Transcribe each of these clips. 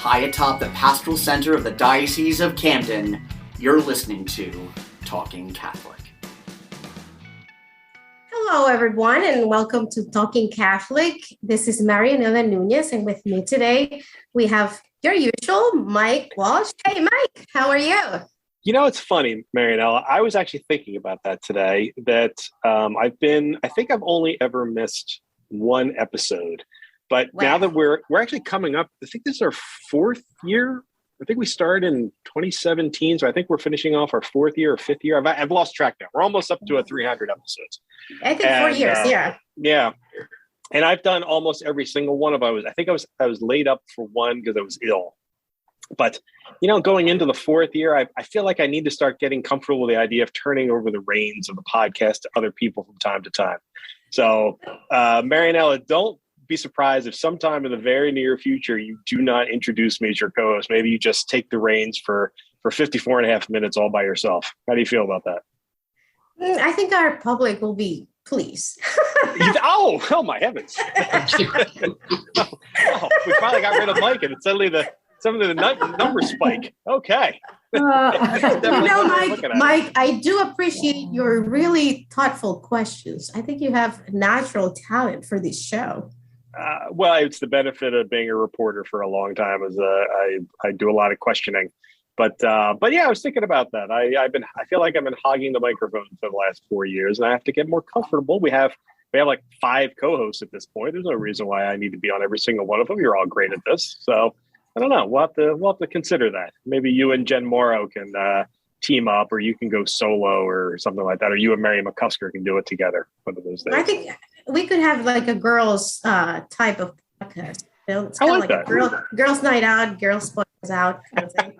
high atop the pastoral center of the Diocese of Camden, you're listening to Talking Catholic. Hello, everyone, and welcome to Talking Catholic. This is Marianela Nunez, and with me today, we have your usual Mike Walsh. Hey, Mike, how are you? You know, it's funny, Marianela. I was actually thinking about that today, that I think I've only ever missed one episode. But Now that we're actually coming up, I think this is our fourth year. I think we started in 2017, so I think we're finishing off our fourth year or fifth year. I've lost track now. We're almost up to 300 episodes. I think 4 years, yeah. Yeah. And I've done almost every single one of those. I think I was laid up for one because I was ill. But, you know, going into the fourth year, I feel like I need to start getting comfortable with the idea of turning over the reins of the podcast to other people from time to time. So, Marianela, don't be surprised if sometime in the very near future you do not introduce me as your co-host. Maybe you just take the reins for 54 and a half minutes all by yourself. How do you feel about that? I think our public will be pleased. Oh my heavens. We finally got rid of Mike and suddenly the numbers spike. Okay. Mike, I do appreciate your really thoughtful questions. I think you have natural talent for this show. Well, it's the benefit of being a reporter for a long time. I do a lot of questioning, but yeah, I was thinking about that. I feel like I've been hogging the microphone for the last 4 years, and I have to get more comfortable. We have like 5 co-hosts at this point. There's no reason why I need to be on every single one of them. You're all great at this, so I don't know. We'll have to consider that. Maybe you and Jen Morrow can team up, or you can go solo or something like that, or you and Mary McCusker can do it together one of those days. I think we could have like a girls type of podcast. It's kind of like that. Girls night out, girls spoils out kind of thing.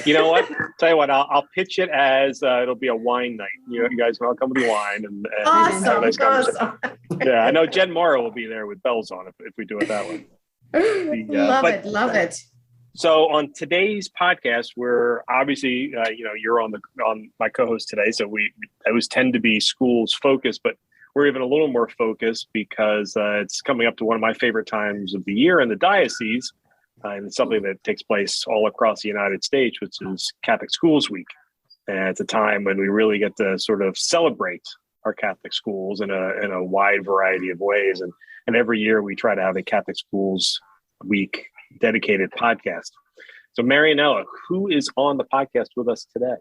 You know what? Tell you what, I'll pitch it as it'll be a wine night. You guys can all come with the wine and awesome, have a nice conversation. Awesome. Yeah, I know Jen Morrow will be there with bells on if we do it that way. Love it. So on today's podcast, we're obviously, you're on my co-host today. So I always tend to be schools focused, but we're even a little more focused because it's coming up to one of my favorite times of the year in the diocese. And it's something that takes place all across the United States, which is Catholic Schools Week. And it's a time when we really get to sort of celebrate our Catholic schools in a wide variety of ways. And every year we try to have a Catholic Schools Week dedicated podcast. So Marianela, who is on the podcast with us today?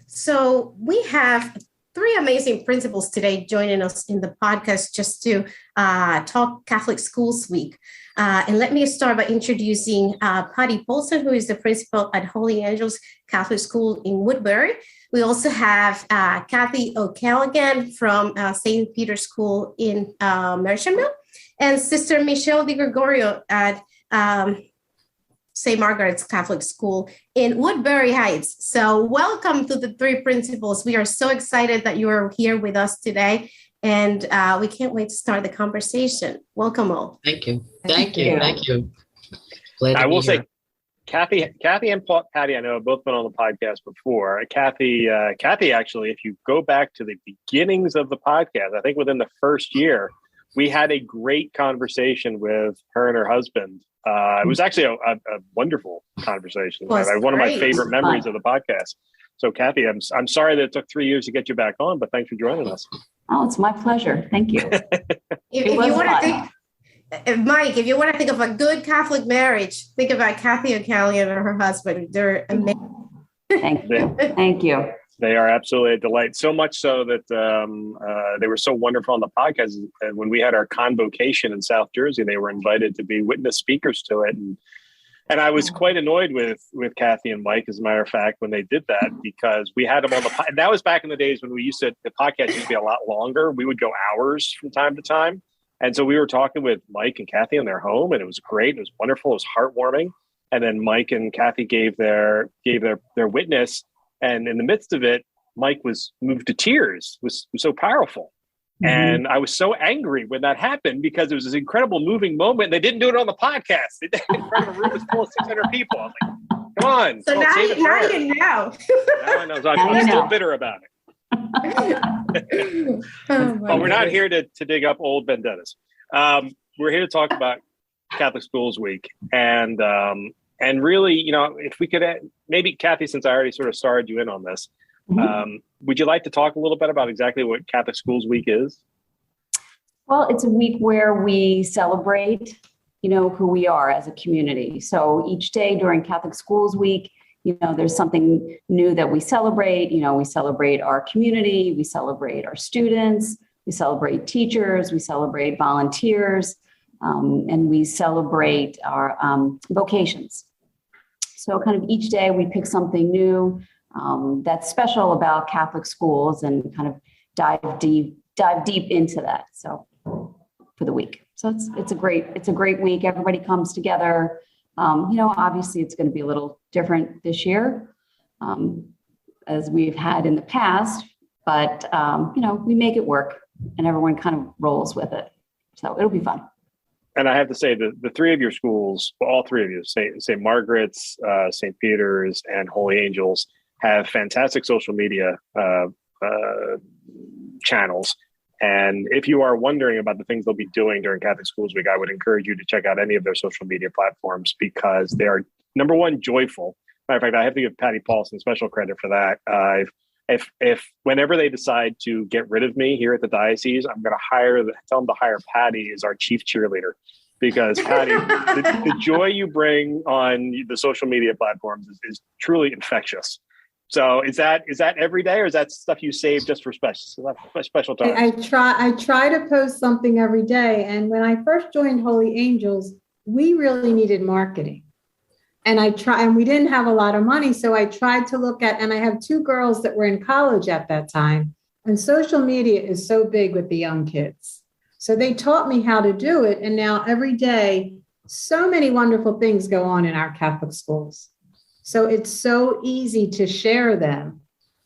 So we have 3 amazing principals today joining us in the podcast just to talk Catholic Schools Week. And let me start by introducing Patty Polson, who is the principal at Holy Angels Catholic School in Woodbury. We also have Kathy O'Callaghan from St. Peter's School in Merchantville, and Sister Michelle DiGregorio at St. Margaret's Catholic School in Woodbury Heights. So welcome to the 3 principals. We are so excited that you are here with us today, and we can't wait to start the conversation. Welcome all. Thank you. Glad I will here. say, Kathy and Patty, I know have both been on the podcast before. Kathy, actually, if you go back to the beginnings of the podcast, I think within the first year, we had a great conversation with her and her husband. It was actually a wonderful conversation. One of my favorite memories of the podcast. So, Kathy, I'm sorry that it took 3 years to get you back on, but thanks for joining us. Oh, it's my pleasure. Thank you. If you want to think, Mike, if you want to think of a good Catholic marriage, think about Kathy O'Callaghan and her husband. They're amazing. Thank you. They are absolutely a delight. So much so that they were so wonderful on the podcast. And when we had our convocation in South Jersey, they were invited to be witness speakers to it. And I was quite annoyed with Kathy and Mike, as a matter of fact, when they did that, because we had them on the that was back in the days when the podcast used to be a lot longer. We would go hours from time to time. And so we were talking with Mike and Kathy in their home, and it was great. It was wonderful. It was heartwarming. And then Mike and Kathy gave their witness. And in the midst of it, Mike was moved to tears. It was so powerful. Mm-hmm. And I was so angry when that happened because it was this incredible moving moment. They didn't do it on the podcast. They did it in front of a room full of 600 people. I was like, come on. So now you know. Now I know. So I'm still bitter about it. Well, we're not here to dig up old vendettas. We're here to talk about Catholic Schools Week, and really, if we could maybe Kathy, since I already sort of started you in on this, would you like to talk a little bit about exactly what Catholic Schools Week is? Well, it's a week where we celebrate, who we are as a community. So each day during Catholic Schools Week, there's something new that we celebrate. We celebrate our community, we celebrate our students, we celebrate teachers, we celebrate volunteers, and we celebrate our vocations. So kind of each day we pick something new that's special about Catholic schools and kind of dive deep into that. So for the week. So it's a great week. Everybody comes together. Obviously it's going to be a little different this year, as we've had in the past, but we make it work and everyone kind of rolls with it. So it'll be fun. And I have to say the three of your schools, all three of you, St. Margaret's, St. Peter's, and Holy Angels, have fantastic social media channels. And if you are wondering about the things they'll be doing during Catholic Schools Week, I would encourage you to check out any of their social media platforms because they are, number one, joyful. Matter of fact, I have to give Patty Paulson special credit for that. If whenever they decide to get rid of me here at the diocese, I'm going to tell them to hire Patty as our chief cheerleader, because Patty, the joy you bring on the social media platforms is truly infectious. So is that every day, or is that stuff you save just for special times? I try to post something every day. And when I first joined Holy Angels, we really needed marketing. And we didn't have a lot of money. So I tried to look at, and I have two girls that were in college at that time. And social media is so big with the young kids. So they taught me how to do it. And now every day, so many wonderful things go on in our Catholic schools. So it's so easy to share them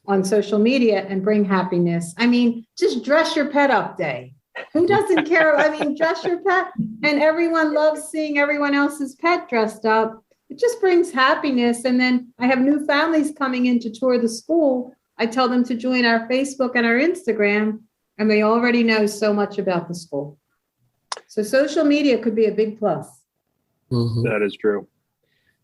on social media and bring happiness. I mean, just dress your pet up day. Who doesn't care? I mean, dress your pet. And everyone loves seeing everyone else's pet dressed up. It just brings happiness. And then I have new families coming in to tour the school. I tell them to join our Facebook and our Instagram, and they already know so much about the school. So social media could be a big plus. Mm-hmm. That is true.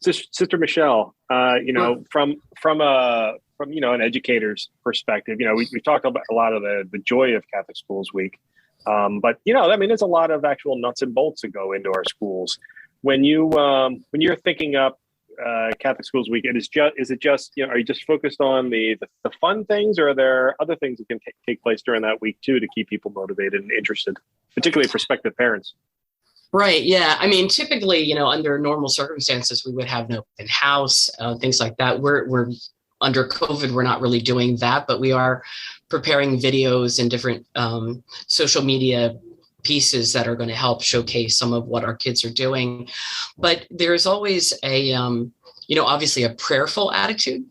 Sister Michelle, from an educator's perspective, we've talked about a lot of the joy of Catholic Schools Week, but there's a lot of actual nuts and bolts that go into our schools. When you're thinking up Catholic Schools Week, are you just focused on the fun things, or are there other things that can take place during that week too to keep people motivated and interested, particularly prospective parents? Right. Yeah. I mean, typically, under normal circumstances, we would have an open house, things like that. We're under COVID, we're not really doing that, but we are preparing videos and different social media pieces that are going to help showcase some of what our kids are doing. But there's always obviously a prayerful attitude.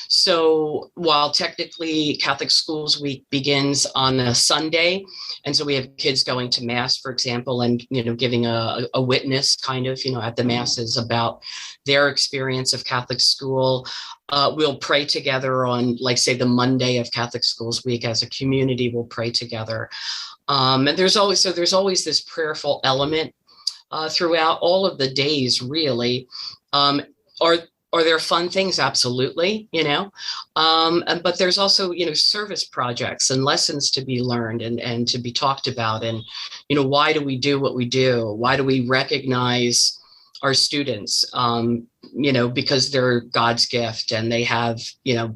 So while technically Catholic Schools Week begins on a Sunday, and so we have kids going to Mass, for example, and, giving a witness kind of, at the Masses about their experience of Catholic school. We'll pray together on, like, say, the Monday of Catholic Schools Week as a community, we'll pray together. And there's always this prayerful element throughout all of the days, really. Are there fun things? Absolutely, but there's also, service projects and lessons to be learned and to be talked about. And, why do we do what we do? Why do we recognize our students? Because they're God's gift and they have,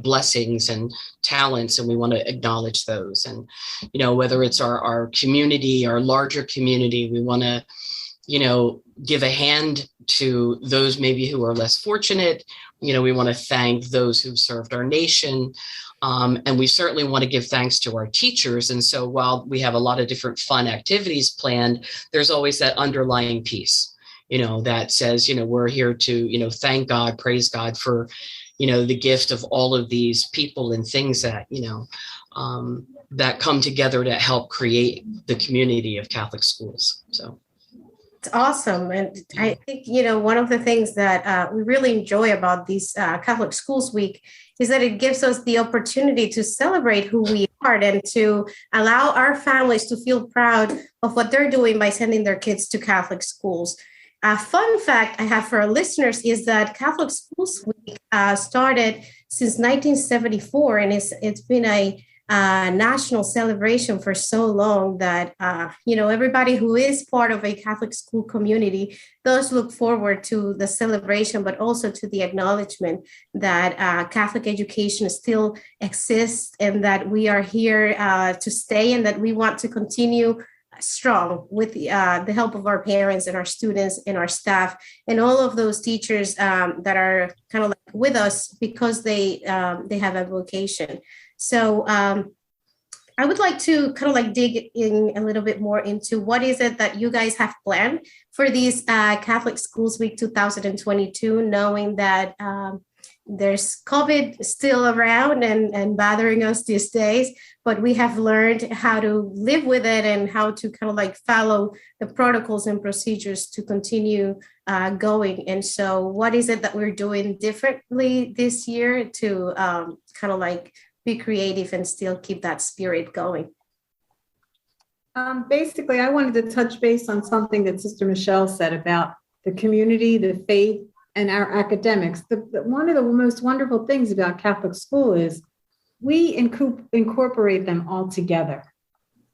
blessings and talents, and we want to acknowledge those. And, whether it's our community, our larger community, we want to, give a hand to those maybe who are less fortunate. We want to thank those who've served our nation. And we certainly want to give thanks to our teachers. And so while we have a lot of different fun activities planned, there's always that underlying piece, that says, we're here to, thank God, praise God for, the gift of all of these people and things that, that come together to help create the community of Catholic schools. So. It's awesome. And I think, one of the things that we really enjoy about these Catholic Schools Week is that it gives us the opportunity to celebrate who we are and to allow our families to feel proud of what they're doing by sending their kids to Catholic schools. A fun fact I have for our listeners is that Catholic Schools Week started since 1974, and it's been a national celebration for so long that, everybody who is part of a Catholic school community does look forward to the celebration, but also to the acknowledgement that Catholic education still exists and that we are here to stay and that we want to continue strong with the help of our parents and our students and our staff and all of those teachers that are kind of like with us because they have a vocation. So I would like to kind of like dig in a little bit more into what is it that you guys have planned for these Catholic Schools Week 2022, knowing that there's COVID still around and bothering us these days, but we have learned how to live with it and how to kind of like follow the protocols and procedures to continue going. And so what is it that we're doing differently this year to kind of like be creative and still keep that spirit going? Basically, I wanted to touch base on something that Sister Michelle said about the community, the faith, and our academics. One of the most wonderful things about Catholic school is we incorporate them all together.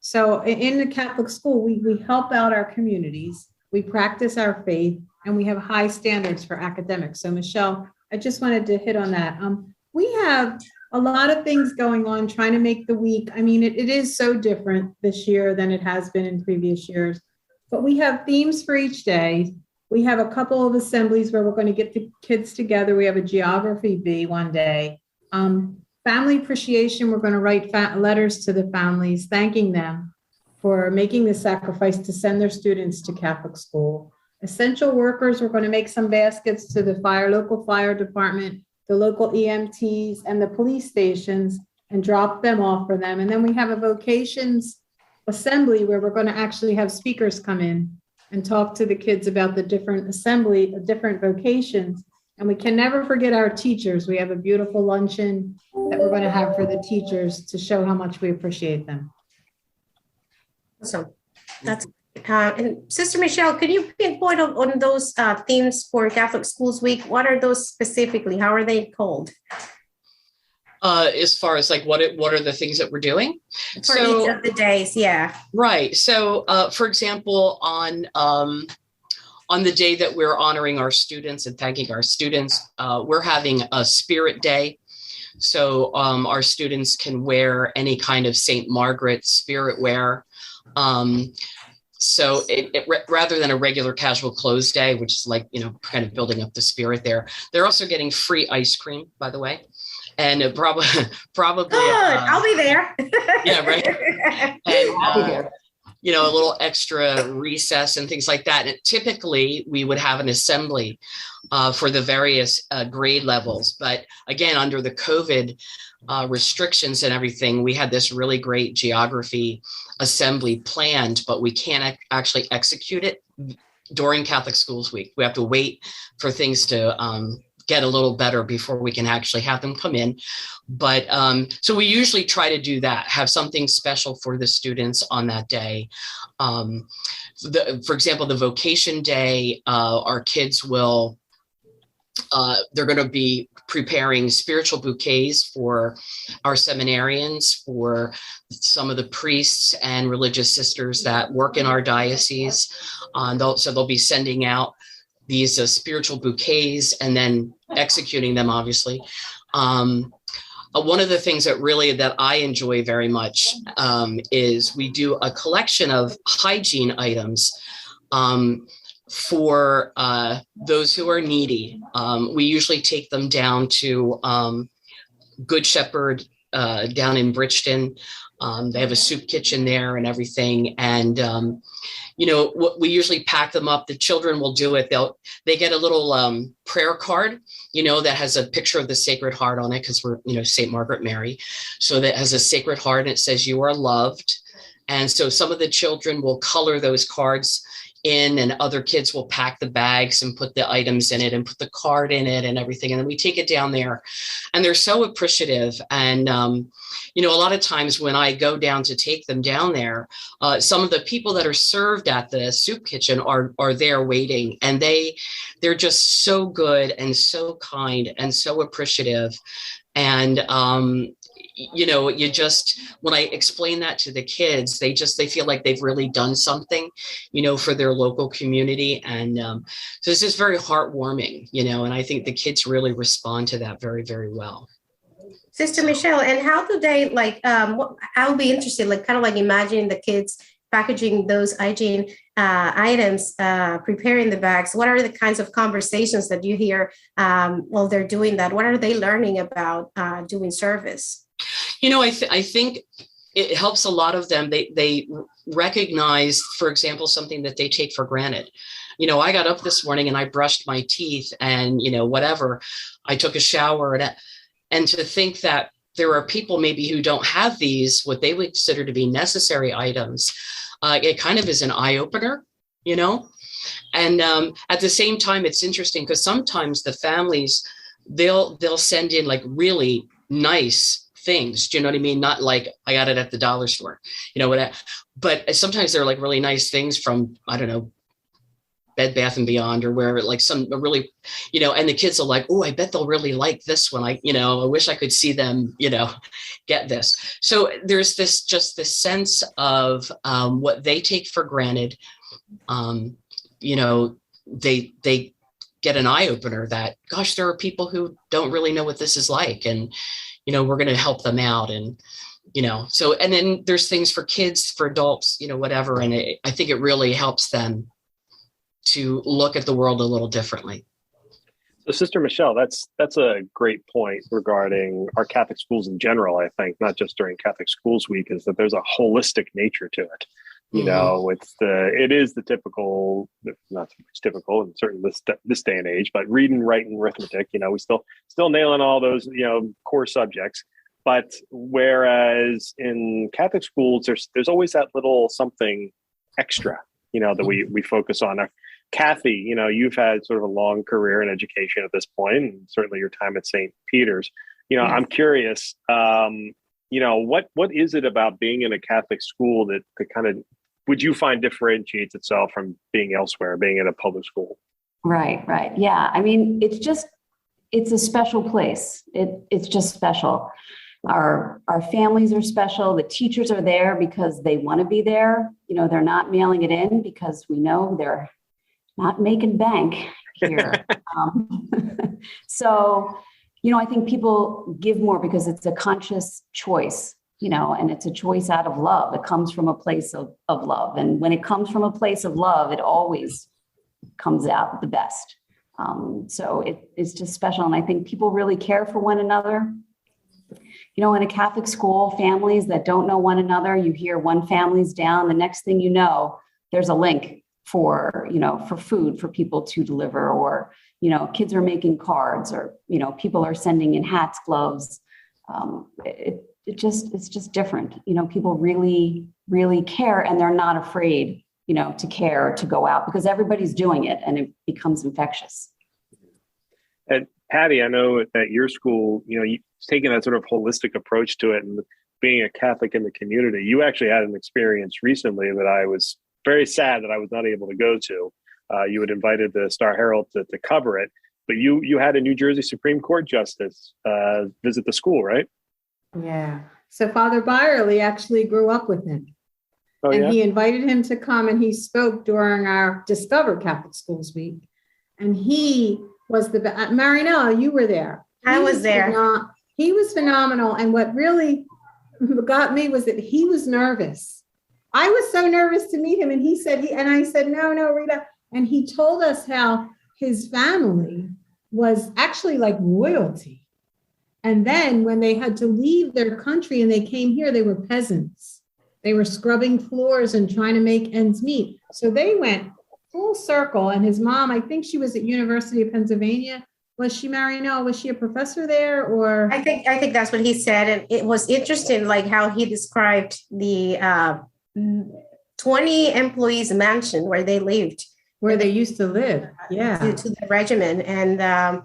So in the Catholic school, we help out our communities, we practice our faith, and we have high standards for academics. So Michelle, I just wanted to hit on that. We have a lot of things going on trying to make the week. I mean, it is so different this year than it has been in previous years, but we have themes for each day. We have a couple of assemblies where we're going to get the kids together. We have a geography bee one day. Family appreciation, we're going to write letters to the families, thanking them for making the sacrifice to send their students to Catholic school. Essential workers, we're going to make some baskets to the local fire department, the local EMTs, and the police stations and drop them off for them. And then we have a vocations assembly where we're going to actually have speakers come in and talk to the kids about the different vocations. And we can never forget our teachers. We have a beautiful luncheon that we're going to have for the teachers to show how much we appreciate them. Awesome. That's and Sister Michelle, can you pinpoint on those themes for Catholic Schools Week? What are those specifically? How are they called? As far as like what are the things that we're doing for each of the days? Yeah. Right. So, for example, on the day that we're honoring our students and thanking our students, we're having a Spirit Day. So our students can wear any kind of St. Margaret spirit wear. So rather than a regular casual clothes day, which is like, kind of building up the spirit there, they're also getting free ice cream, by the way. And probably good. I'll be there. Yeah, right. And, I'll be there. A little extra recess and things like that. And typically we would have an assembly for the various grade levels. But again, under the COVID restrictions and everything, we had this really great geography assembly planned, but we can't actually execute it during Catholic Schools Week. We have to wait for things to get a little better before we can actually have them come in. But so we usually try to do that, have something special for the students on that day. For example, the vocation day, our kids will, they're going to be preparing spiritual bouquets for our seminarians, for some of the priests and religious sisters that work in our diocese. So they'll be sending out these spiritual bouquets and then executing them, obviously. One of the things that I enjoy very much is we do a collection of hygiene items for those who are needy. We usually take them down to Good Shepherd down in Bridgeton. They have a soup kitchen there and everything. And, we usually pack them up. The children will do it. They get a little prayer card, that has a picture of the Sacred Heart on it because we're, St. Margaret Mary. So that has a Sacred Heart and it says, "You are loved." And so some of the children will color those cards in, and other kids will pack the bags and put the items in it and put the card in it and everything. And then we take it down there, and they're so appreciative. And, you know, a lot of times when I go down to take them down there, some of the people that are served at the soup kitchen are there waiting, and they're just so good and so kind and so appreciative. And, you know, when I explain that to the kids, they feel like they've really done something, you know, for their local community. And so it's just very heartwarming, you know, and I think the kids really respond to that very, very well. Sister Michelle, and how do they I'll be interested, like kind of like imagining the kids packaging those hygiene items, preparing the bags. What are the kinds of conversations that you hear while they're doing that? What are they learning about doing service? You know, I think it helps a lot of them. They recognize, for example, something that they take for granted. You know, I got up this morning and I brushed my teeth and, you know, whatever, I took a shower, and to think that there are people maybe who don't have these, what they would consider to be necessary items, it kind of is an eye opener, you know. And at the same time, it's interesting because sometimes the families, they'll send in like really nice things. Do you know what I mean? Not like I got it at the dollar store, you know, whatever. But sometimes they're like really nice things from, I don't know, Bed Bath and Beyond or wherever, like some really, you know, and the kids are like, oh, I bet they'll really like this one. I wish I could see them, you know, get this. So there's this sense of what they take for granted. You know, they get an eye opener that, gosh, there are people who don't really know what this is like. And, you know, we're going to help them out. And, you know, so, and then there's things for kids, for adults, you know, whatever. And I think it really helps them to look at the world a little differently. So Sister Michelle, that's a great point regarding our Catholic schools in general. I think not just during Catholic Schools Week, is that there's a holistic nature to it. You know, it is the typical, not so much typical, and certainly this day and age, but reading, writing, arithmetic. You know, we still nailing all those, you know, core subjects. But whereas in Catholic schools, there's always that little something extra, you know, that we focus on. Kathy, you know, you've had sort of a long career in education at this point, and certainly your time at St. Peter's. You know, I'm curious, you know, what is it about being in a Catholic school that kind of, would you find differentiates itself from being elsewhere, being in a public school? Right. Yeah. I mean, it's a special place. It's just special. Our families are special. The teachers are there because they want to be there. You know, they're not mailing it in because we know they're not making bank here. So, you know, I think people give more because it's a conscious choice, you know, and it's a choice out of love. It comes from a place of love. And when it comes from a place of love, it always comes out the best. So it's just special. And I think people really care for one another. You know, in a Catholic school, families that don't know one another, you hear one family's down, the next thing you know, there's a link for, you know, for food for people to deliver, or, you know, kids are making cards, or, you know, people are sending in hats, gloves. It's just different. You know, people really, really care, and they're not afraid, you know, to care, to go out, because everybody's doing it and it becomes infectious. And Patty, I know at your school, you know, you've taken that sort of holistic approach to it, and being a Catholic in the community, you actually had an experience recently that I was very sad that I was not able to go to. You had invited the Star Herald to cover it, but you had a New Jersey Supreme Court justice visit the school, right? Yeah. So Father Byerly actually grew up with him. Oh, and he invited him to come, and he spoke during our Discover Catholic Schools Week. And he was Marinella, you were there. I was there. He was phenomenal. And what really got me was that he was nervous. I was so nervous to meet him. And he said, and I said, no, Rita. And he told us how his family was actually like royalty. And then when they had to leave their country and they came here, they were peasants. They were scrubbing floors and trying to make ends meet. So they went full circle. And his mom, I think she was at University of Pennsylvania. Was she Marinelle? Was she a professor there, or? I think that's what he said. And it was interesting, like how he described the 20 employees mansion where they lived, where they used to live. Yeah. due to the regimen, and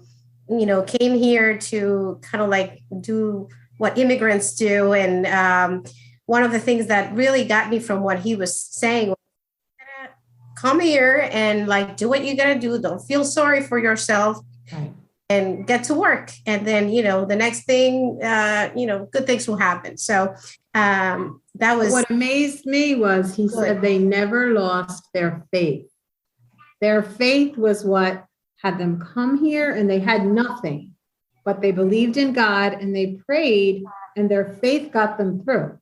came here to kind of like do what immigrants do. And one of the things that really got me from what he was saying was, come here and like do what you gotta do. Don't feel sorry for yourself. Right. And get to work. And then, the next thing, good things will happen. So that was what amazed me was he said they never lost their faith. Their faith was what had them come here, and they had nothing, but they believed in God and they prayed, and their faith got them through.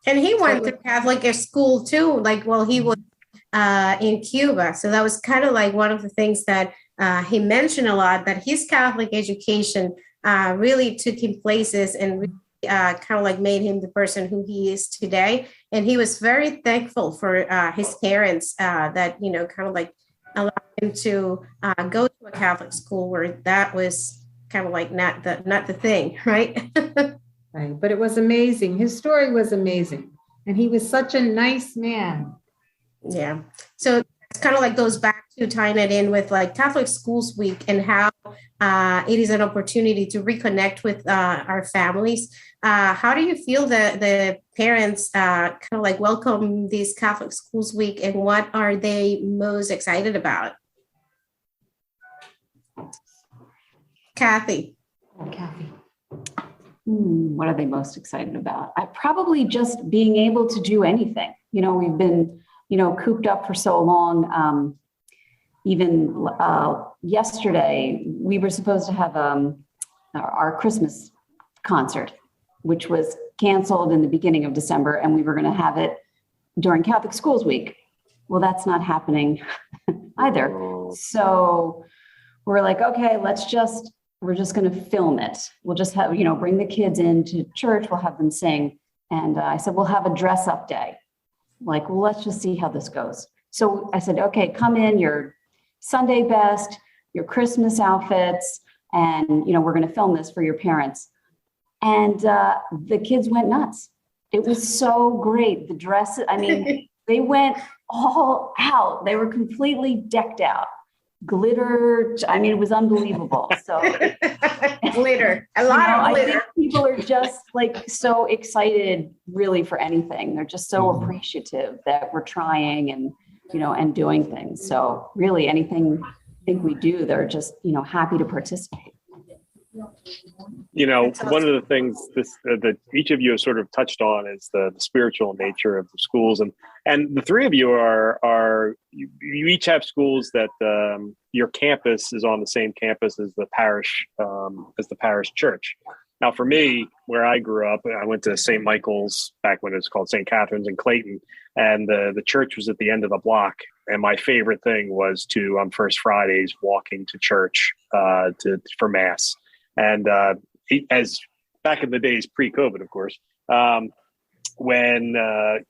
And he went to Catholic school too, like while he was in Cuba. So that was kind of like one of the things that he mentioned a lot, that his Catholic education really took him places and really, kind of like made him the person who he is today. And he was very thankful for his parents that, kind of like allowed him to go to a Catholic school where that was kind of like not the thing, right? Right. But it was amazing. His story was amazing. And he was such a nice man. Yeah. So it's kind of like goes back to tying it in with like Catholic Schools Week and how it is an opportunity to reconnect with our families. How do you feel that the parents kind of like welcome this Catholic Schools Week, and what are they most excited about? Kathy. Kathy. What are they most excited about? I probably just being able to do anything. We've been, cooped up for so long. Even yesterday, we were supposed to have our Christmas concert, which was canceled in the beginning of December, and we were going to have it during Catholic Schools Week. Well, that's not happening either. So we're like, okay, we're just going to film it. We'll just have, bring the kids into church. We'll have them sing. And I said, we'll have a dress up day. Like, well, let's just see how this goes. So I said, okay, come in your Sunday best, your Christmas outfits, and, we're going to film this for your parents. And the kids went nuts. It was so great. The dresses, they went all out. They were completely decked out. Glitter. It was unbelievable. So glitter, a lot of glitter. I think people are just like so excited really for anything. They're just so appreciative that we're trying and, and doing things. So really anything I think we do, they're just, happy to participate. One of the things that each of you has sort of touched on is the spiritual nature of the schools, and the three of you are you each have schools that your campus is on the same campus as the parish church. Now, for me, where I grew up, I went to St. Michael's back when it was called St. Catherine's in Clayton, and the church was at the end of the block. And my favorite thing was to on First Fridays walking to church for mass. And as back in the days pre-COVID, of course, when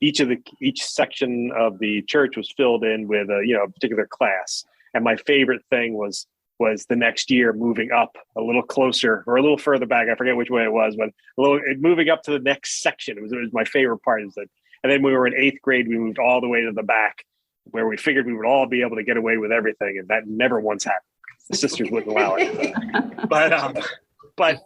each section of the church was filled in with a particular class, and my favorite thing was the next year moving up a little closer or a little further back. I forget which way it was, but moving up to the next section. It was my favorite part. And then when we were in 8th grade, we moved all the way to the back, where we figured we would all be able to get away with everything, and that never once happened. The sisters wouldn't allow it. But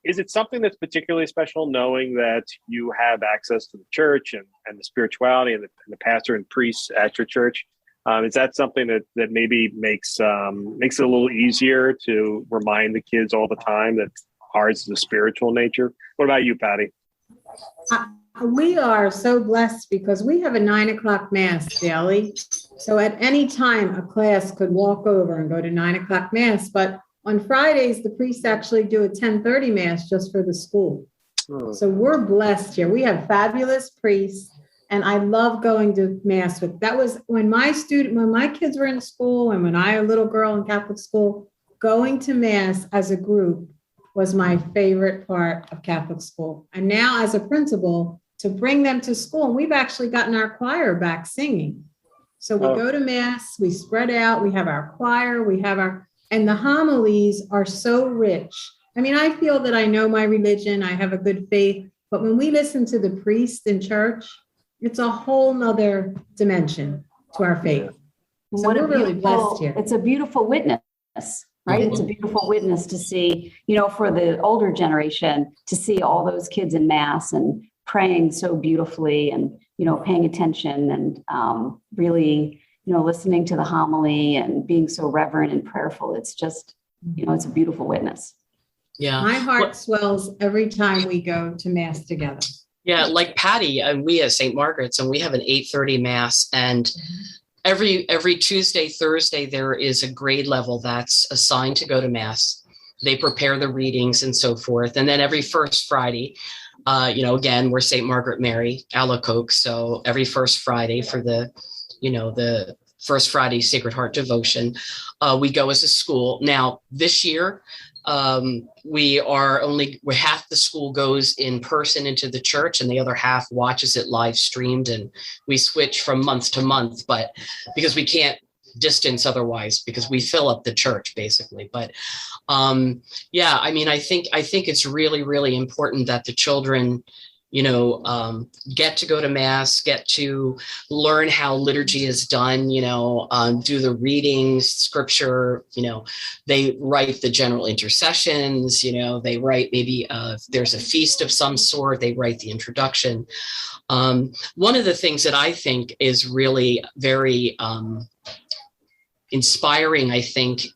is it something that's particularly special, knowing that you have access to the church and the spirituality and the pastor and priests at your church? Is that something that maybe makes it a little easier to remind the kids all the time that ours is a spiritual nature? What about you, Patty? We are so blessed because we have a 9:00 mass daily. So at any time, a class could walk over and go to 9:00 mass. But on Fridays, the priests actually do a 10:30 mass just for the school. Oh. So we're blessed here. We have fabulous priests, and I love going to mass with. That was when my kids were in school, and when I was a little girl in Catholic school, going to mass as a group was my favorite part of Catholic school. And now as a principal, to bring them to school, and we've actually gotten our choir back singing. So we go to mass, we spread out, we have our choir, and the homilies are so rich. I feel that I know my religion, I have a good faith, but when we listen to the priest in church, it's a whole nother dimension to our faith. So What a we're really beautiful, blessed here. it's a beautiful witness, right? It's a beautiful witness to see, for the older generation, to see all those kids in mass and praying so beautifully and, paying attention and really, listening to the homily and being so reverent and prayerful. It's just, it's a beautiful witness. Yeah. My heart swells every time we go to mass together. Yeah, like Patty, and we at St. Margaret's, and we have an 8:30 mass, and every Tuesday, Thursday, there is a grade level that's assigned to go to mass. They prepare the readings and so forth, and then every first Friday, again, we're St. Margaret Mary, Alacoque, so every first Friday for the First Friday Sacred Heart devotion, we go as a school. Now this year, half the school goes in person into the church and the other half watches it live streamed, and we switch from month to month, but because we can't distance otherwise, because we fill up the church basically. But I think it's really, really important that the children get to go to mass, get to learn how liturgy is done, do the readings, scripture, they write the general intercessions, they write maybe if there's a feast of some sort, they write the introduction. One of the things that I think is really very inspiring, I think,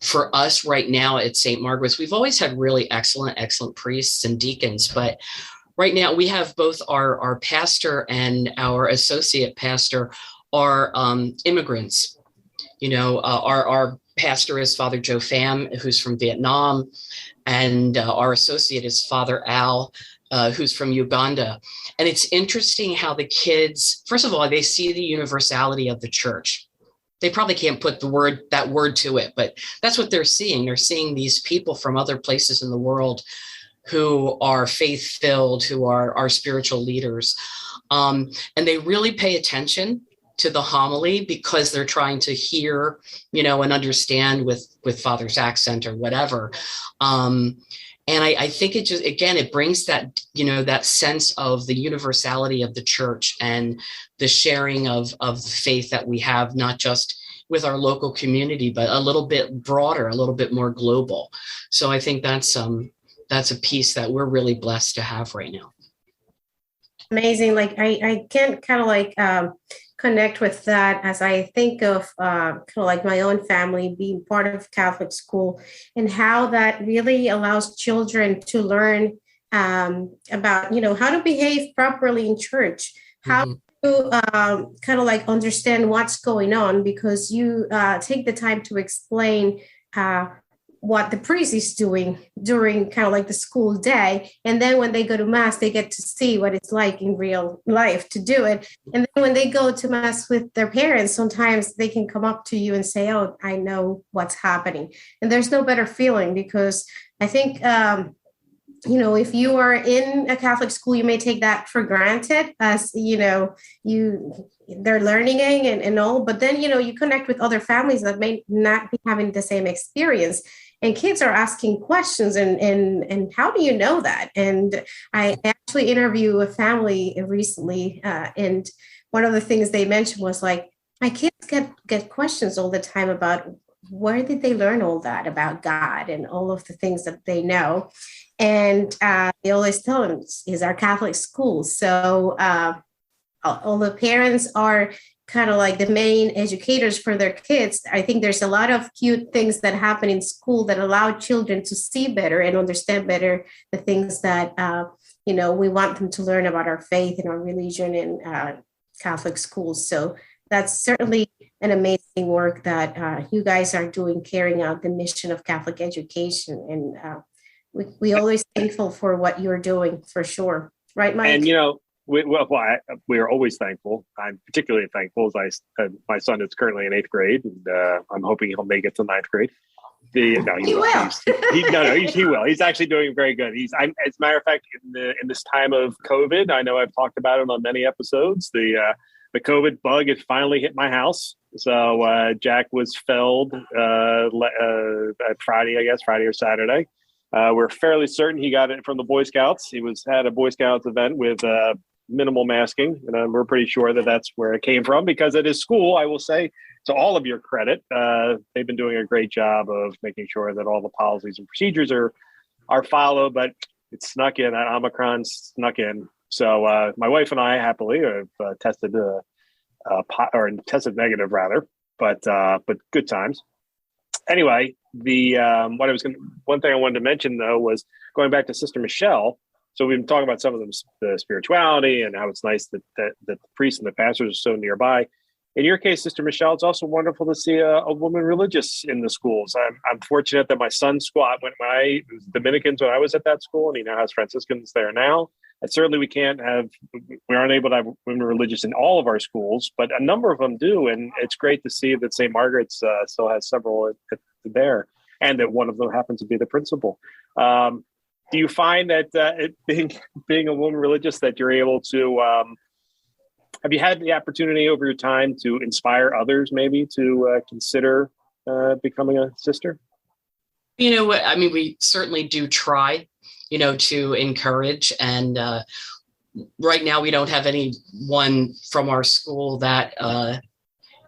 for us right now at St. Margaret's, we've always had really excellent priests and deacons, but right now we have both our pastor and our associate pastor are immigrants. Our pastor is Father Joe Pham, who's from Vietnam, and our associate is Father Al, who's from Uganda. And it's interesting how the kids, first of all, they see the universality of the church. They probably can't put that word to it, but that's what they're seeing. They're seeing these people from other places in the world who are faith-filled, who are our spiritual leaders. And they really pay attention to the homily because they're trying to hear, and understand with Father's accent or whatever. And I think it brings that, that sense of the universality of the church and the sharing of the faith that we have, not just with our local community, but a little bit broader, a little bit more global. So I think that's a piece that we're really blessed to have right now. Amazing. Like I can kind of connect with that as I think of kind of like my own family being part of Catholic school and how that really allows children to learn about, how to behave properly in church, how to kind of understand what's going on, because you take the time to explain what the priest is doing during kind of the school day. And then when they go to mass, they get to see what it's like in real life to do it. And then when they go to mass with their parents, sometimes they can come up to you and say, oh, I know what's happening. And there's no better feeling, because I think, if you are in a Catholic school, you may take that for granted as, they're learning and all, but then, you connect with other families that may not be having the same experience. And kids are asking questions and how do you know that? And I actually interviewed a family recently, and one of the things they mentioned was my kids get questions all the time about where did they learn all that about God and all of the things that they know. And they always tell them is our Catholic school. So all the parents are kind of the main educators for their kids. I think there's a lot of cute things that happen in school that allow children to see better and understand better the things that, we want them to learn about our faith and our religion in Catholic schools. So that's certainly an amazing work that you guys are doing, carrying out the mission of Catholic education. And we always thankful for what you're doing, for sure. Right, Mike? And, we are always thankful. I'm particularly thankful as my son is currently in 8th grade, and I'm hoping he'll make it to 9th grade. He will. He's actually doing very good. As a matter of fact, in this time of COVID, I know I've talked about it on many episodes. The COVID bug had finally hit my house. So Jack was felled at Friday or Saturday. We're fairly certain he got it from the Boy Scouts. He had a Boy Scouts event with minimal masking, and we're pretty sure that that's where it came from, because at his school, I will say, to all of your credit, they've been doing a great job of making sure that all the policies and procedures are followed, but it snuck in. Omicron snuck in. So my wife and I happily have tested negative rather, but good times. Anyway, one thing I wanted to mention though was going back to Sister Michelle. So we've been talking about some of the spirituality and how it's nice that the priests and the pastors are so nearby. In your case, Sister Michelle, it's also wonderful to see a woman religious in the schools. I'm fortunate that my son's school, it was Dominicans when I was at that school, and he now has Franciscans there now. And certainly we aren't able to have women religious in all of our schools, but a number of them do. And it's great to see that St. Margaret's still has several there, and that one of them happens to be the principal. Do you find that being a woman religious, that you're able to, have you had the opportunity over your time to inspire others maybe to consider becoming a sister? We certainly do try, to encourage. And right now we don't have anyone from our school that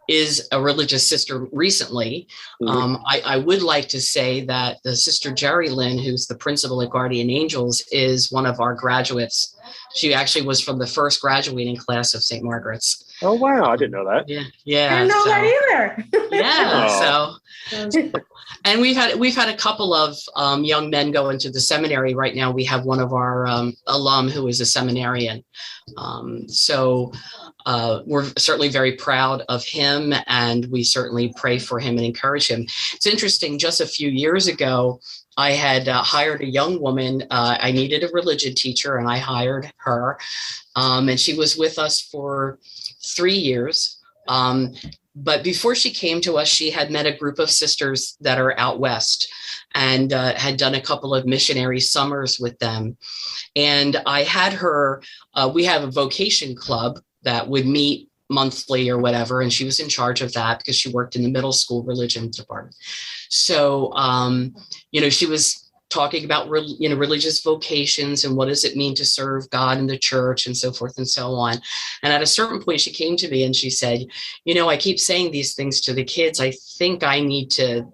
is a religious sister recently. Mm-hmm. I would like to say that the Sister Jerry Lynn, who's the principal at Guardian Angels, is one of our graduates. She actually was from the first graduating class of St. Margaret's. Oh, wow. I didn't know that. Yeah. I didn't know that either. Yeah. So, and we've had a couple of young men go into the seminary. Right now, we have one of our alum who is a seminarian. So we're certainly very proud of him, and we certainly pray for him and encourage him. It's interesting, just a few years ago, I had hired a young woman. I needed a religion teacher, and I hired her. And she was with us for 3 years. But before she came to us, she had met a group of sisters that are out west, and had done a couple of missionary summers with them. And I had her, we have a vocation club that would meet monthly or whatever, and she was in charge of that because she worked in the middle school religion department. So, she was talking about, religious vocations and what does it mean to serve God in the church and so forth and so on. And at a certain point, she came to me and she said, I keep saying these things to the kids. I think I need to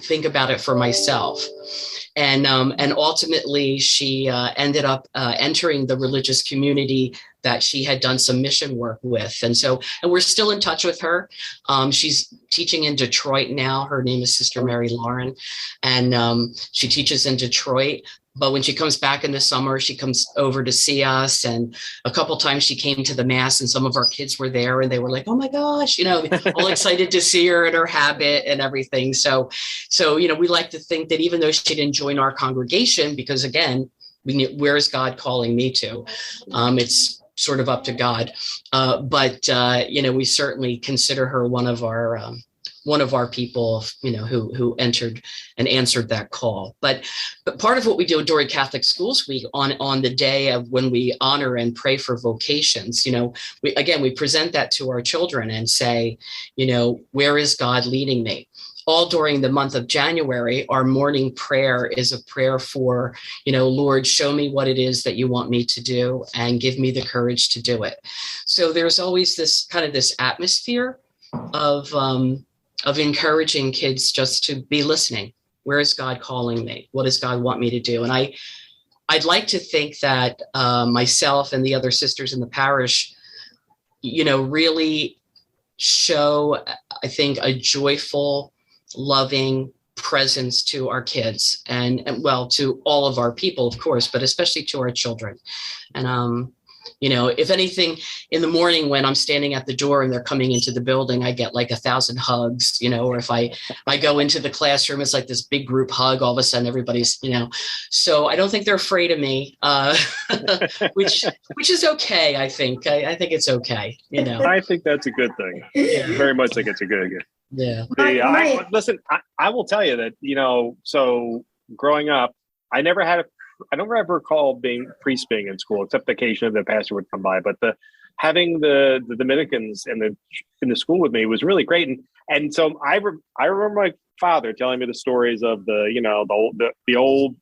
think about it for myself. And ultimately, she ended up entering the religious community that she had done some mission work with. And we're still in touch with her. She's teaching in Detroit now. Her name is Sister Mary Lauren, and she teaches in Detroit. But when she comes back in the summer, she comes over to see us. And a couple of times she came to the Mass, and some of our kids were there, and they were like, oh my gosh, all excited to see her in her habit and everything. So, we like to think that even though she didn't join our congregation, because again, where is God calling me to? It's sort of up to God. But we certainly consider her one of our people, who entered and answered that call. But part of what we do during Catholic Schools Week on the day of when we honor and pray for vocations, we present that to our children and say, where is God leading me? All during the month of January, our morning prayer is a prayer for, Lord, show me what it is that you want me to do and give me the courage to do it. So there's always this atmosphere of encouraging kids just to be listening. Where is God calling me? What does God want me to do? And I'd like to think that myself and the other sisters in the parish, really show, I think, a joyful, loving presence to our kids and to all of our people, of course, but especially to our children. And, if anything, in the morning when I'm standing at the door and they're coming into the building, I get like 1,000 hugs, or if I go into the classroom, it's like this big group hug. All of a sudden, everybody's, so I don't think they're afraid of me, which is okay. I think it's okay. I think that's a good thing. Yeah. Very much think it's a good. Yeah. I will tell you that, so growing up, I never ever recall priest being in school, except occasionally the pastor would come by. But having the Dominicans in the school with me was really great. And so I remember my father telling me the stories of the old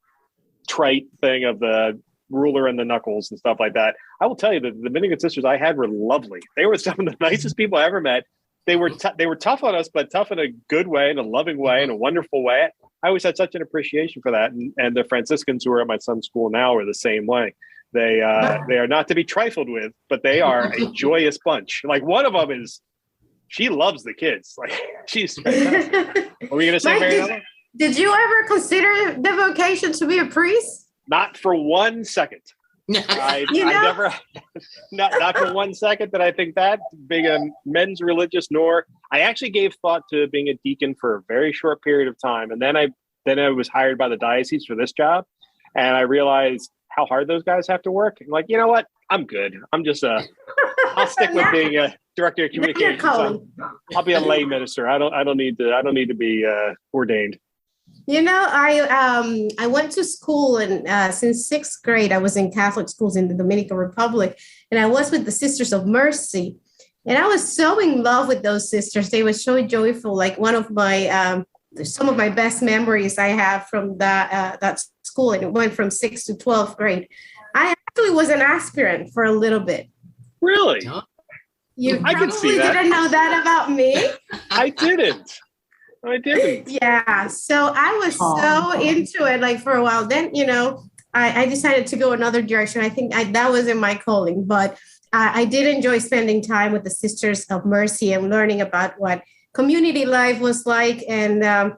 trite thing of the ruler and the knuckles and stuff like that. I will tell you that the Dominican sisters I had were lovely. They were some of the nicest people I ever met. They were tough on us, but tough in a good way, in a loving way, in a wonderful way. I always had such an appreciation for that. And the Franciscans who are at my son's school now are the same way. They are not to be trifled with, but they are a joyous bunch. Like one of them she loves the kids. Like she's fantastic. Are we going to say Marianella? Did you ever consider the vocation to be a priest? Not for 1 second. I never, not for 1 second did I think that, being a men's religious, nor I actually gave thought to being a deacon for a very short period of time. And then I was hired by the diocese for this job. And I realized how hard those guys have to work. I'm like, you know what? I'm good. I'll stick with being a director of communications. So I'll be a lay minister. I don't need to be ordained. You know, I went to school, and since sixth grade, I was in Catholic schools in the Dominican Republic, and I was with the Sisters of Mercy, and I was so in love with those sisters. They were so joyful. Like one of my some of my best memories I have from that school, and it went from 6th to 12th grade. I actually was an aspirant for a little bit. Really? You I can see that. Didn't know that about me. I didn't. Yeah. So I was so into it, like for a while. Then, you know, I decided to go another direction. I think that wasn't my calling, but I did enjoy spending time with the Sisters of Mercy and learning about what community life was like. And,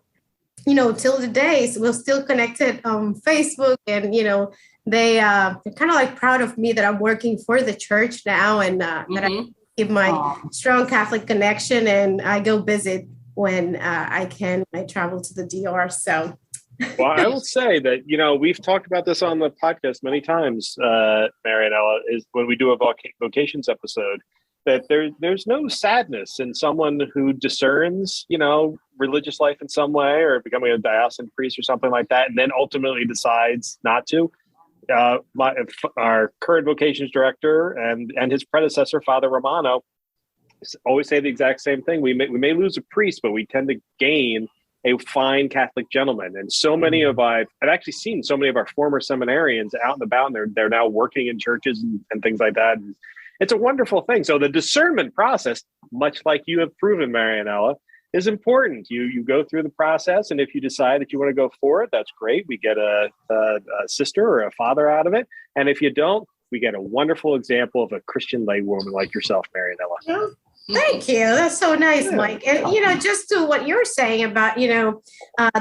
you know, till the days, we're still connected on Facebook, and, you know, they're kind of like proud of me that I'm working for the church now, and that I give my strong Catholic connection, and I go visit when I can. I travel to the DR. So, well, I will say that, you know, we've talked about this on the podcast many times, Marianella, is when we do a vocations episode, that there's no sadness in someone who discerns, you know, religious life in some way, or becoming a diocesan priest or something like that, and then ultimately decides not to. Our current vocations director and his predecessor, Father Romano, always say the exact same thing. We may lose a priest, but we tend to gain a fine Catholic gentleman. And so many of I've actually seen so many of our former seminarians out and about, and they're now working in churches and things like that. And it's a wonderful thing. So the discernment process, much like you have proven, Marianella, is important. You go through the process, and if you decide that you want to go for it, that's great. We get a sister or a father out of it. And if you don't, we get a wonderful example of a Christian lay woman like yourself, Marianella. Thank you. That's so nice, Mike. And, you know, just to what you're saying about, you know,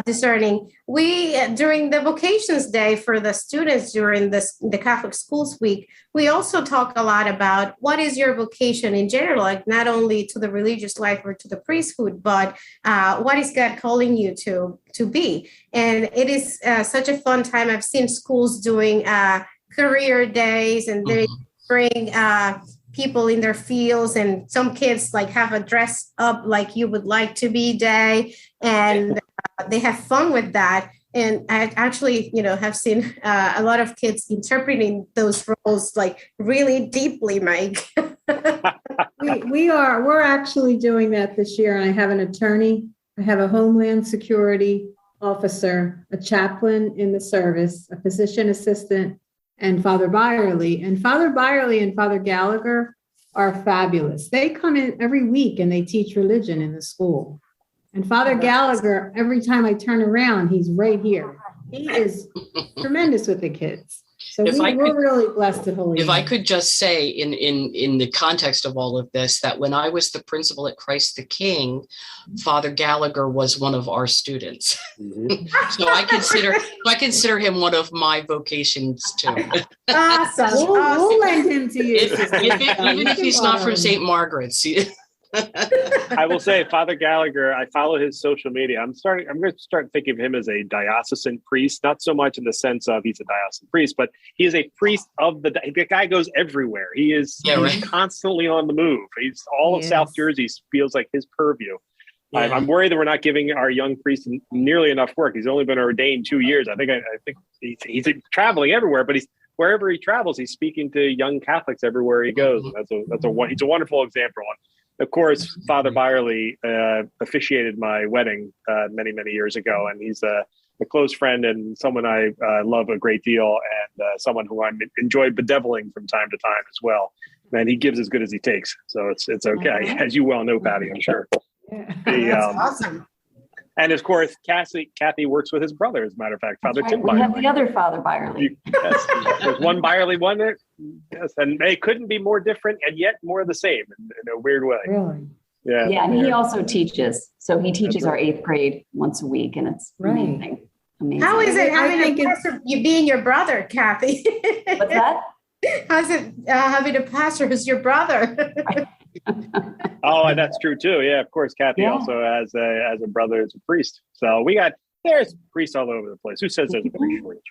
discerning, we, during the vocations day for the students during the Catholic Schools Week, we also talk a lot about what is your vocation in general, like not only to the religious life or to the priesthood, but what is God calling you to be? And it is such a fun time. I've seen schools doing career days, and they bring people in their fields, and some kids like have a dress up like you would like to be day, and they have fun with that. And I actually, you know, have seen a lot of kids interpreting those roles like really deeply, Mike. We're actually doing that this year. And I have an attorney, I have a Homeland Security officer, a chaplain in the service, a physician assistant, and Father Byerly. And Father Byerly and Father Gallagher are fabulous. They come in every week and they teach religion in the school. And Father Gallagher, every time I turn around, he's right here. He is tremendous with the kids. So we're really blessed at Holy. If I could just say in the context of all of this, that when I was the principal at Christ the King, Father Gallagher was one of our students. So I consider him one of my vocations too. Awesome. We'll lend him to you. Even if he's not from St. Margaret's. I will say, Father Gallagher, I follow his social media. I'm going to start thinking of him as a diocesan priest, not so much in the sense of he's a diocesan priest, but he is a priest of the guy goes everywhere. He's constantly on the move. He's all of South Jersey feels like his purview. Yeah. I'm worried that we're not giving our young priest nearly enough work. He's only been ordained 2 years. I think he's traveling everywhere, but wherever he travels, he's speaking to young Catholics everywhere he goes. He's a wonderful example. Of course, Father Byerly officiated my wedding many, many years ago, and he's a close friend and someone I love a great deal, and someone who I enjoy bedeviling from time to time as well. And he gives as good as he takes, so it's okay, as you well know, Patty, I'm sure. Yeah. That's awesome. And of course, Kathy works with his brother, as a matter of fact, Father Right. Tim We have Byerly. the other Father Byerly. Yes, there's one Byerly, one there. Yes, and they couldn't be more different and yet more the same in a weird way. Really? Yeah. Yeah, and he also teaches. So he teaches right. our 8th grade once a week, and it's Right. amazing. Amazing. How is it I having think a pastor, you being your brother, Kathy? What's that? How's it having a pastor who's your brother? Oh, and that's true too. Yeah, of course. Kathy Yeah. also has a brother as a priest. So there's priests all over the place. Who says there's a priest shortage?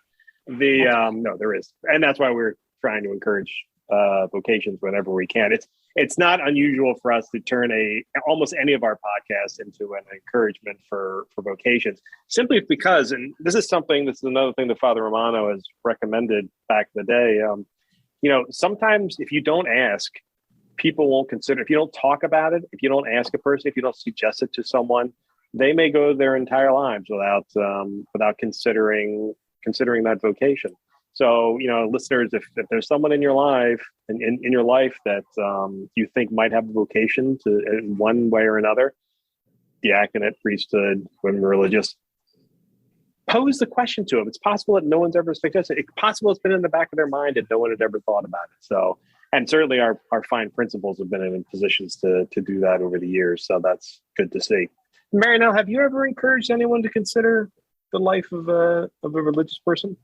No, there is, and that's why we're trying to encourage vocations whenever we can. It's not unusual for us to turn almost any of our podcasts into an encouragement for vocations, simply because, and this is another thing that Father Romano has recommended back in the day. Sometimes if you don't ask, people won't consider. If you don't talk about it, if you don't ask a person, if you don't suggest it to someone, they may go their entire lives without considering that vocation. So, listeners, if there's someone in your life that you think might have a vocation to in one way or another, diaconate, priesthood, women religious, pose the question to them. It's possible that no one's ever suggested. It's possible it's been in the back of their mind and no one had ever thought about it. So, and certainly our fine principals have been in positions to do that over the years. So that's good to see. Marinelle, have you ever encouraged anyone to consider the life of a religious person?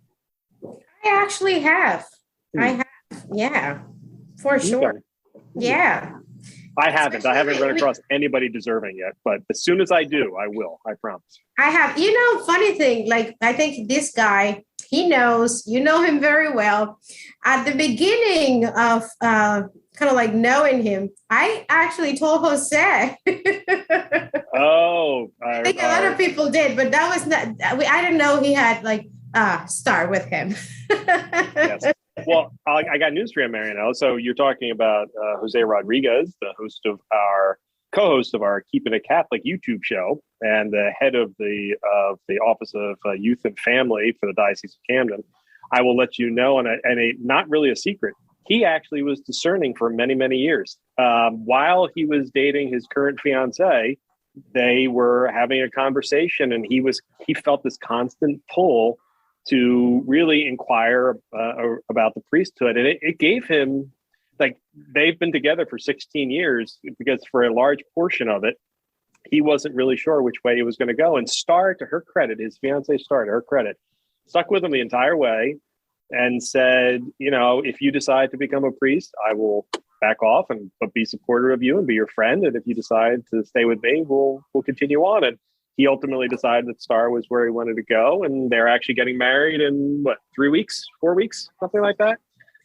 I actually have. I have. Yeah, for sure. Okay. Yeah. I haven't Especially run across anybody deserving yet, but as soon as I do, I will. I promise. I have. Funny thing, like I think this guy, he knows, you know him very well. At the beginning of kind of like knowing him, I actually told Jose. Oh, I think a lot of people did, but that was not. I didn't know he had like start with him. yes. Well, I got news for you, Marianelle. So you're talking about Jose Rodriguez, the co-host of our Keeping It Catholic YouTube show, and the head of the Office of Youth and Family for the Diocese of Camden. I will let you know, and not really a secret, he actually was discerning for many, many years. While he was dating his current fiancée, they were having a conversation, and he felt this constant pull to really inquire about the priesthood. And it gave him, like, they've been together for 16 years, because for a large portion of it, he wasn't really sure which way he was going to go. And Star, to her credit, his fiancée Star, to her credit, stuck with him the entire way and said, if you decide to become a priest, I will back off but be supportive of you and be your friend. And if you decide to stay with me, we'll continue on. And he ultimately decided that Star was where he wanted to go, and they're actually getting married in 3 weeks, 4 weeks, something like that.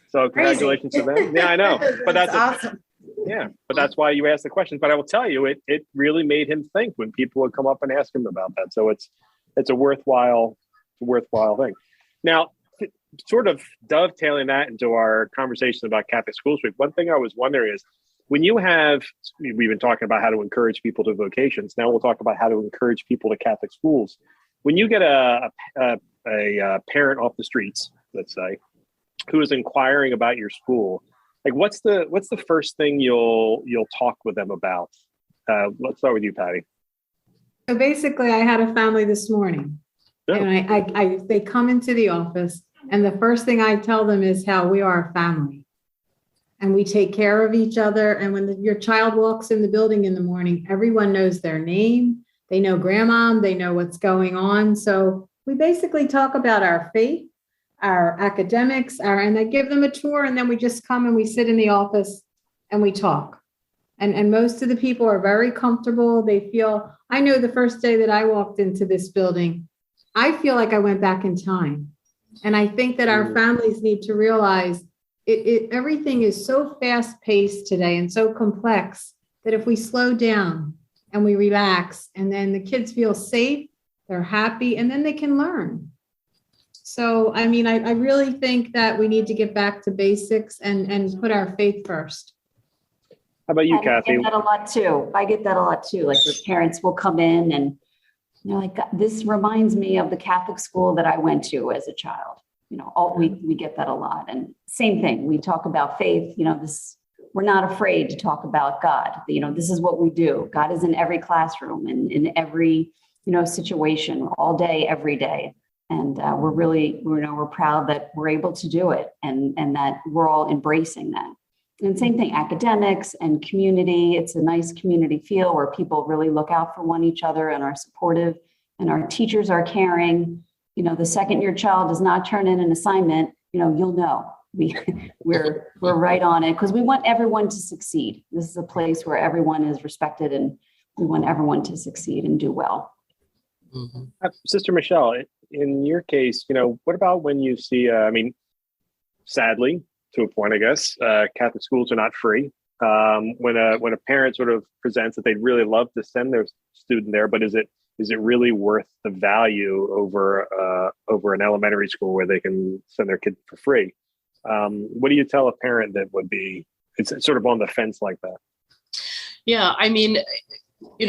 So congratulations to them. Yeah, I know, but that's awesome. But that's why you asked the question. But I will tell you, it really made him think when people would come up and ask him about that. So it's a worthwhile thing. Now, sort of dovetailing that into our conversation about Catholic Schools Week, one thing I was wondering is, when we've been talking about how to encourage people to vocations. Now we'll talk about how to encourage people to Catholic schools. When you get a parent off the streets, let's say, who is inquiring about your school, like what's the first thing you'll talk with them about? Let's start with you, Patty. So basically, I had a family this morning, and they come into the office, and the first thing I tell them is how we are a family. And we take care of each other. And when your child walks in the building in the morning, everyone knows their name. They know grandma, they know what's going on. So we basically talk about our faith, our academics, and I give them a tour, and then we just come and we sit in the office and we talk. And most of the people are very comfortable. They feel, I know the first day that I walked into this building, I feel like I went back in time. And I think that our families need to realize everything is so fast paced today and so complex that if we slow down and we relax, and then the kids feel safe, they're happy, and then they can learn. So, I mean, I really think that we need to get back to basics and put our faith first. How about you, Kathy? I get that a lot too. Like the parents will come in and like, this reminds me of the Catholic school that I went to as a child. We get that a lot. And same thing, we talk about faith, we're not afraid to talk about God. This is what we do. God is in every classroom and in every, situation all day, every day. And we're proud that we're able to do it and that we're all embracing that. And same thing, academics and community. It's a nice community feel where people really look out for each other and are supportive, and our teachers are caring. The second your child does not turn in an assignment, you'll know. We're right on it because we want everyone to succeed. This is a place where everyone is respected, and we want everyone to succeed and do well. Mm-hmm. Sister Michelle, in your case, what about when you see, sadly, to a point, I guess, Catholic schools are not free. When a parent sort of presents that they'd really love to send their student there, but is it really worth the value over an elementary school where they can send their kid for free? What do you tell a parent that it's sort of on the fence like that? Yeah,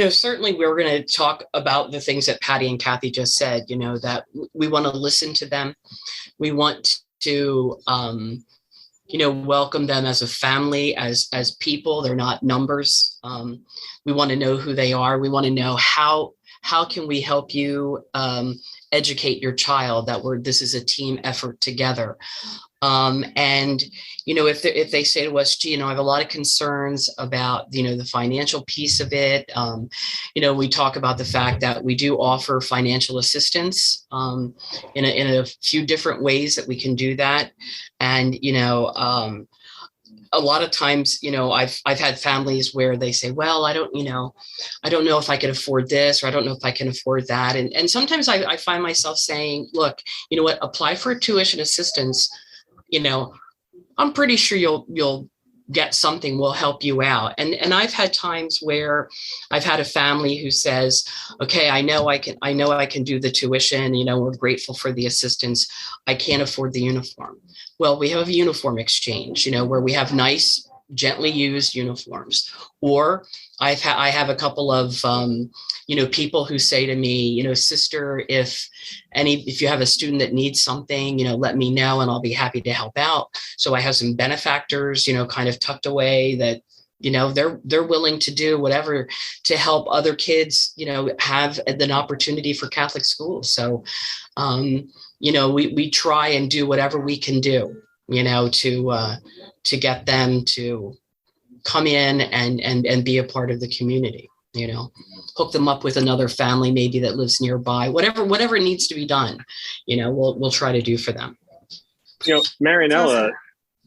certainly we're going to talk about the things that Patty and Kathy just said, that we want to listen to them. We want to, welcome them as a family, as people. They're not numbers. We want to know who they are. We want to know how can we help you educate your child, that this is a team effort together. And, if they say to us, gee, I have a lot of concerns about, the financial piece of it. We talk about the fact that we do offer financial assistance in a few different ways that we can do that. And, a lot of times, I've had families where they say, well, I don't know if I can afford this, or I don't know if I can afford that. And sometimes I find myself saying, look, you know what, apply for a tuition assistance. I'm pretty sure you'll get something, we'll help you out. And I've had times where I've had a family who says, okay, I know I can do the tuition, we're grateful for the assistance. I can't afford the uniform. Well, we have a uniform exchange, where we have nice, gently used uniforms. Or I have a couple of, people who say to me, sister, if you have a student that needs something, let me know and I'll be happy to help out. So I have some benefactors, kind of tucked away that, they're willing to do whatever to help other kids, have an opportunity for Catholic schools. So, we try and do whatever we can do, to get them to come in and be a part of the community, hook them up with another family maybe that lives nearby, whatever needs to be done, we'll try to do for them. Marianella,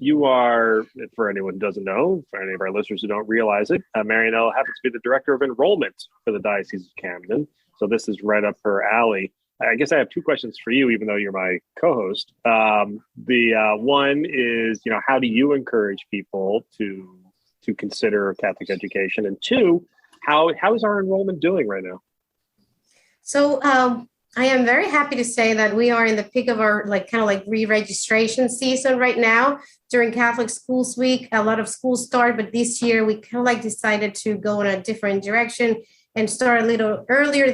you are, for anyone who doesn't know, for any of our listeners who don't realize it, Marianella happens to be the director of enrollment for the Diocese of Camden. So this is right up her alley. I guess I have two questions for you, even though you're my co-host. The one is, how do you encourage people to consider Catholic education? And two, how is our enrollment doing right now? So I am very happy to say that we are in the peak of our re-registration season right now. During Catholic Schools Week, a lot of schools start, but this year we decided to go in a different direction and start a little earlier.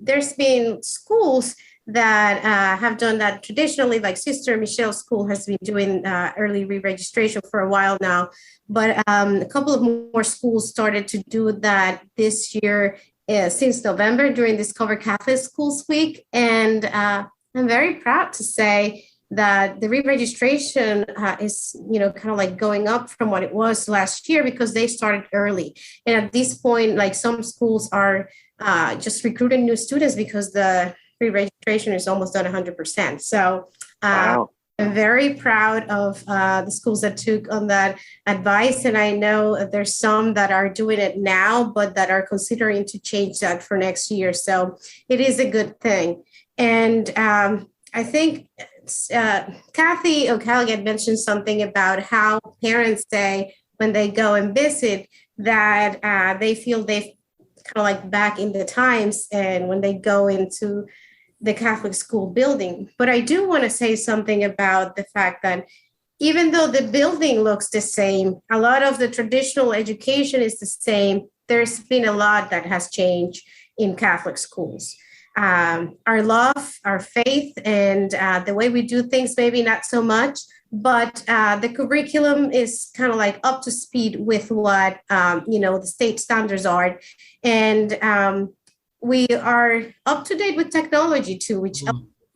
There's been schools that have done that traditionally, like Sister Michelle's school has been doing early re-registration for a while now. But a couple of more schools started to do that this year since November during Discover Catholic Schools Week. And I'm very proud to say that the re-registration is, going up from what it was last year because they started early. And at this point, some schools are just recruiting new students because the re-registration is almost done 100%. So wow. I'm very proud of the schools that took on that advice. And I know that there's some that are doing it now, but that are considering to change that for next year. So it is a good thing. And I think Kathy O'Callaghan mentioned something about how parents say when they go and visit that they feel they've back in the times and when they go into the Catholic school building. But I do want to say something about the fact that even though the building looks the same, a lot of the traditional education is the same, there's been a lot that has changed. in Catholic schools. Our love, our faith, and the way we do things, maybe not so much, but the curriculum is kind of like up to speed with what, the state standards are. And we are up to date with technology too, which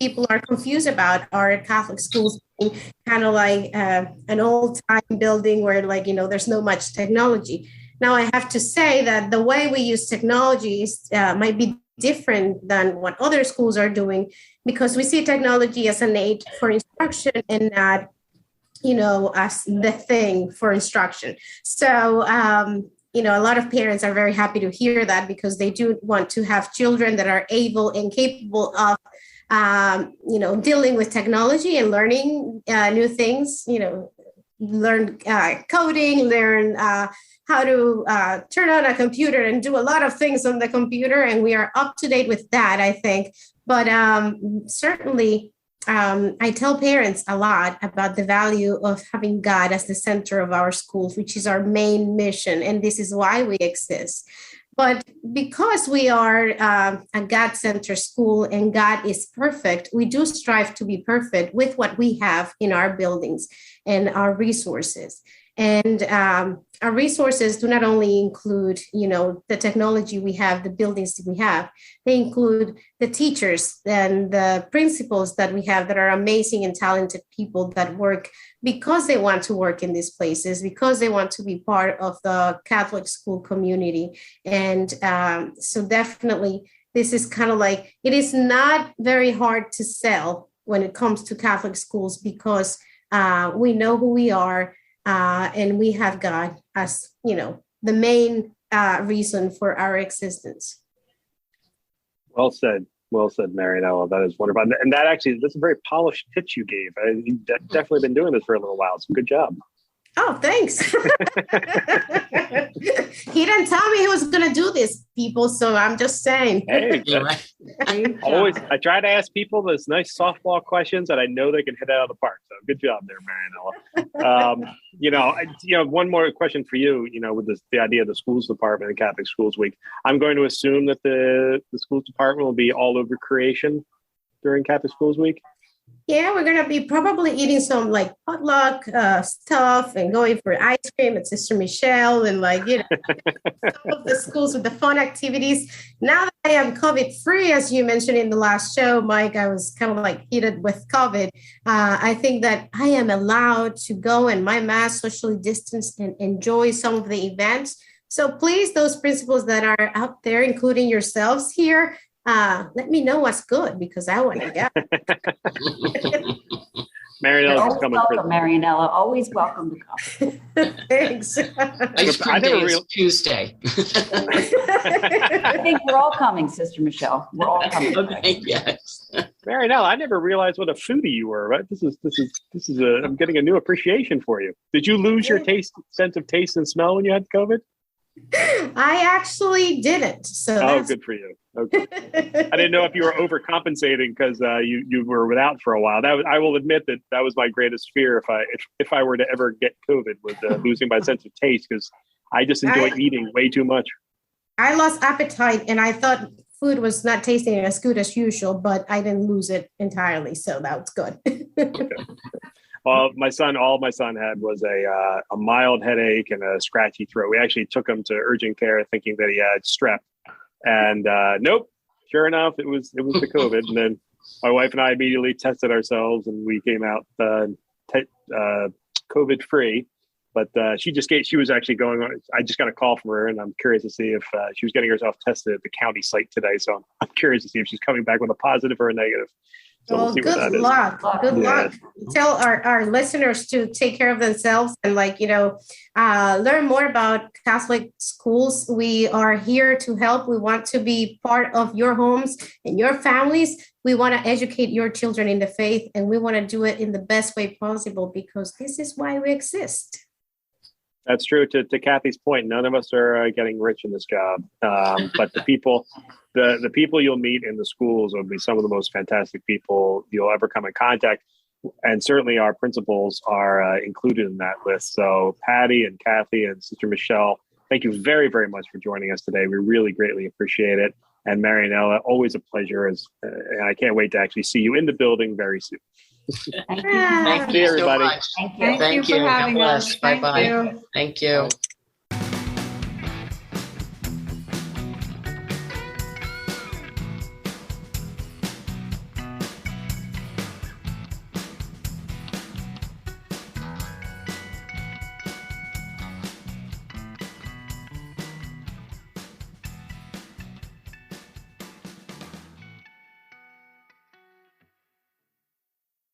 people are confused about. Our Catholic schools being kind of like an old time building where there's no much technology. Now I have to say that the way we use technology might be different than what other schools are doing, because we see technology as an aid for instruction and not, as the thing for instruction. So, a lot of parents are very happy to hear that, because they do want to have children that are able and capable of, dealing with technology and learning new things, learn coding, learn how to turn on a computer and do a lot of things on the computer. And we are up to date with that, I think. But certainly, I tell parents a lot about the value of having God as the center of our schools, which is our main mission. And this is why we exist. But because we are a God-centered school and God is perfect, we do strive to be perfect with what we have in our buildings and our resources. And our resources do not only include, the technology we have, the buildings we have, they include the teachers and the principals that we have that are amazing and talented people that work because they want to work in these places, because they want to be part of the Catholic school community. And so definitely, this is kind of like, it is not very hard to sell when it comes to Catholic schools, because we know who we are. And we have God as, the main reason for our existence. Well said, Marianella. That is wonderful. And that's a very polished pitch you gave. You've definitely been doing this for a little while. So good job. Oh, thanks. He didn't tell me he was going to do this, people. So I'm just saying. Hey, I try to ask people those nice softball questions that I know they can hit out of the park. So good job there, Marianella. One more question for you, with the idea of the schools department and Catholic Schools Week. I'm going to assume that the schools department will be all over creation during Catholic Schools Week. Yeah, we're going to be probably eating some like potluck stuff and going for ice cream at Sister Michelle and some of the schools with the fun activities. Now that I am COVID free, as you mentioned in the last show, Mike, I was kind of like hit with COVID. I think that I am allowed to go and my mask socially distance and enjoy some of the events. So please, those principals that are out there, including yourselves here, let me know what's good, because I want to go. Marianella's coming. Welcome, Marianella. Always welcome to come. Thanks. Ice cream day is Tuesday. I think we're all coming, Sister Michelle. We're all coming. Okay, yes. Marianella, I never realized what a foodie you were. Right? This is I'm getting a new appreciation for you. Did you lose your sense of taste and smell when you had COVID? I actually didn't. So good for you. Okay. I didn't know if you were overcompensating because you were without for a while. I will admit that was my greatest fear if I were to ever get COVID, was losing my sense of taste, because I just enjoy eating way too much. I lost appetite and I thought food was not tasting as good as usual, but I didn't lose it entirely, so that was good. Okay. Well, all my son had was a mild headache and a scratchy throat. We actually took him to urgent care thinking that he had strep, and nope, sure enough, it was the COVID. And then my wife and I immediately tested ourselves, and we came out COVID free. But she was actually going on. I just got a call from her, and I'm curious to see if she was getting herself tested at the county site today. So I'm curious to see if she's coming back with a positive or a negative. So well, good luck. Good luck. Tell our listeners to take care of themselves and learn more about Catholic schools. We are here to help. We want to be part of your homes and your families. We want to educate your children in the faith, and we want to do it in the best way possible, because this is why we exist. That's true. To Kathy's point, none of us are getting rich in this job, but the people you'll meet in the schools will be some of the most fantastic people you'll ever come in contact. And certainly our principals are included in that list. So Patty and Kathy and Sister Michelle, thank you very, very much for joining us today. We really greatly appreciate it. And Marianella, always a pleasure. And I can't wait to actually see you in the building very soon. Thank you. Thank See you everybody. so much. Thank you. Thank you for God having bless. us. Thank Bye-bye. you. Thank you.